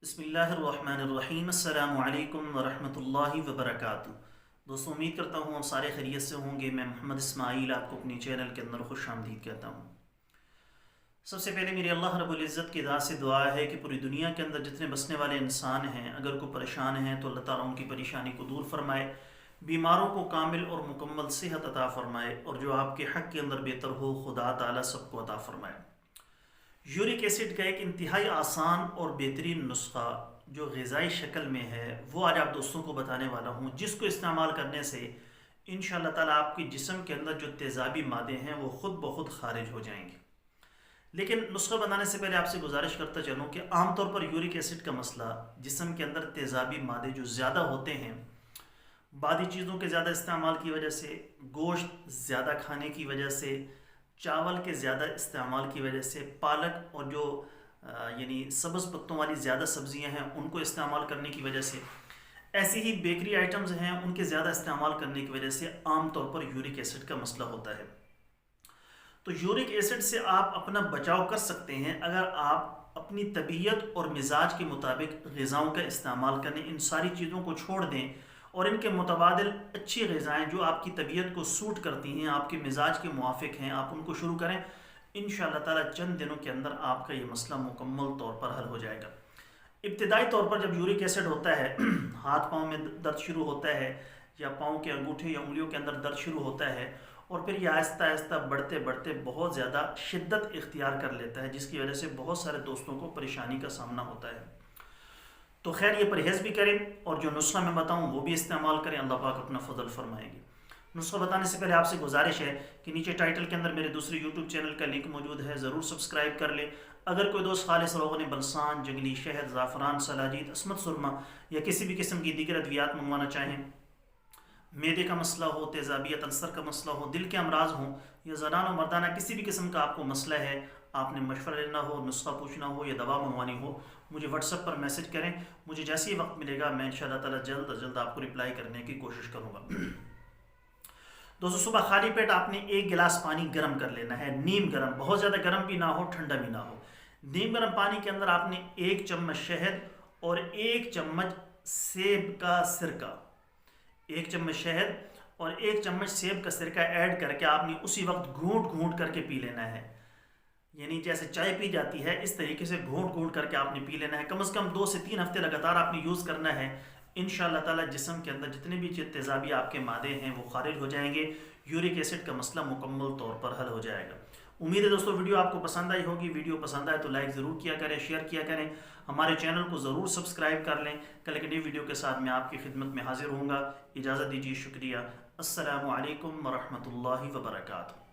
بسم اللہ الرحمن الرحیم۔ السلام علیکم ورحمۃ اللہ وبرکاتہ۔ دوستوں، امید کرتا ہوں آپ سارے خیریت سے ہوں گے۔ میں محمد اسماعیل آپ کو اپنی چینل کے اندر خوش آمدید کہتا ہوں۔ سب سے پہلے میری اللہ رب العزت کی ذات سے دعا ہے کہ پوری دنیا کے اندر جتنے بسنے والے انسان ہیں، اگر کوئی پریشان ہیں تو اللہ تعالیٰ ان کی پریشانی کو دور فرمائے، بیماروں کو کامل اور مکمل صحت عطا فرمائے، اور جو آپ کے حق کے اندر بہتر ہو خدا تعالیٰ سب کو عطا فرمائے۔ یورک ایسڈ کا ایک انتہائی آسان اور بہترین نسخہ جو غذائی شکل میں ہے وہ آج آپ دوستوں کو بتانے والا ہوں، جس کو استعمال کرنے سے انشاءاللہ تعالیٰ آپ کے جسم کے اندر جو تیزابی مادے ہیں وہ خود بخود خارج ہو جائیں گے۔ لیکن نسخہ بنانے سے پہلے آپ سے گزارش کرتا چلوں کہ عام طور پر یورک ایسڈ کا مسئلہ جسم کے اندر تیزابی مادے جو زیادہ ہوتے ہیں، بعضی چیزوں کے زیادہ استعمال کی وجہ سے، گوشت زیادہ کھانے کی وجہ سے، چاول کے زیادہ استعمال کی وجہ سے، پالک اور جو یعنی سبز پتوں والی زیادہ سبزیاں ہیں ان کو استعمال کرنے کی وجہ سے، ایسی ہی بیکری آئٹمز ہیں ان کے زیادہ استعمال کرنے کی وجہ سے عام طور پر یورک ایسڈ کا مسئلہ ہوتا ہے۔ تو یورک ایسڈ سے آپ اپنا بچاؤ کر سکتے ہیں اگر آپ اپنی طبیعت اور مزاج کے مطابق غذاؤں کا استعمال کریں، ان ساری چیزوں کو چھوڑ دیں اور ان کے متبادل اچھی غذائیں جو آپ کی طبیعت کو سوٹ کرتی ہیں، آپ کے مزاج کے موافق ہیں، آپ ان کو شروع کریں۔ انشاءاللہ تعالیٰ چند دنوں کے اندر آپ کا یہ مسئلہ مکمل طور پر حل ہو جائے گا۔ ابتدائی طور پر جب یورک ایسڈ ہوتا ہے، ہاتھ پاؤں میں درد شروع ہوتا ہے، یا پاؤں کے انگوٹھے یا انگلیوں کے اندر درد شروع ہوتا ہے، اور پھر یہ آہستہ آہستہ بڑھتے بڑھتے بہت زیادہ شدت اختیار کر لیتا ہے، جس کی وجہ سے بہت سارے دوستوں کو پریشانی کا سامنا ہوتا ہے۔ تو خیر، یہ پرہیز بھی کریں اور جو نسخہ میں بتاؤں وہ بھی استعمال کریں، اللہ پاک اپنا فضل فرمائیں گے۔ نسخہ بتانے سے پہلے آپ سے گزارش ہے کہ نیچے ٹائٹل کے اندر میرے دوسرے یوٹیوب چینل کا لنک موجود ہے، ضرور سبسکرائب کر لیں۔ اگر کوئی دوست خالص روغن بلسان، جنگلی شہد، زعفران، سلاجید، عصمت سرما یا کسی بھی قسم کی دیگر ادویات منگوانا چاہیں، معدے کا مسئلہ ہو، تیزابیت السر کا مسئلہ ہو، دل کے امراض ہوں، یا زنان و مردانہ کسی بھی قسم کا آپ کو مسئلہ ہے، آپ نے مشورہ لینا ہو، نسخہ پوچھنا ہو یا دوا منگوانی ہو، مجھے واٹس ایپ پر میسج کریں۔ مجھے جیسے ہی وقت ملے گا میں انشاءاللہ تعالیٰ جلد از جلد آپ کو رپلائی کرنے کی کوشش کروں گا۔ دوستو، صبح خالی پیٹ آپ نے 1 گلاس پانی گرم کر لینا ہے، نیم گرم، بہت زیادہ گرم بھی نہ ہو ٹھنڈا بھی نہ ہو۔ نیم گرم پانی کے اندر آپ نے 1 چمچ شہد اور 1 چمچ سیب کا سرکہ، 1 چمچ شہد اور 1 چمچ سیب کا سرکہ ایڈ کر کے آپ نے اسی وقت گھونٹ گھونٹ کر کے پی لینا ہے، یعنی جیسے چائے پی جاتی ہے اس طریقے سے گھونٹ گھونٹ کر کے آپ نے پی لینا ہے۔ کم از کم 2 سے 3 ہفتے لگاتار آپ نے یوز کرنا ہے۔ انشاءاللہ تعالیٰ جسم کے اندر جتنے بھی تیزابی آپ کے مادے ہیں وہ خارج ہو جائیں گے، یورک ایسڈ کا مسئلہ مکمل طور پر حل ہو جائے گا۔ امید ہے دوستو ویڈیو آپ کو پسند آئی ہوگی۔ ویڈیو پسند آئے تو لائک ضرور کیا کریں، شیئر کیا کریں، ہمارے چینل کو ضرور سبسکرائب کر لیں۔ کل ایک نئی ویڈیو کے ساتھ میں آپ کی خدمت میں حاضر ہوں گا۔ اجازت دیجیے، شکریہ۔ السلام علیکم ورحمۃ اللہ وبرکاتہ۔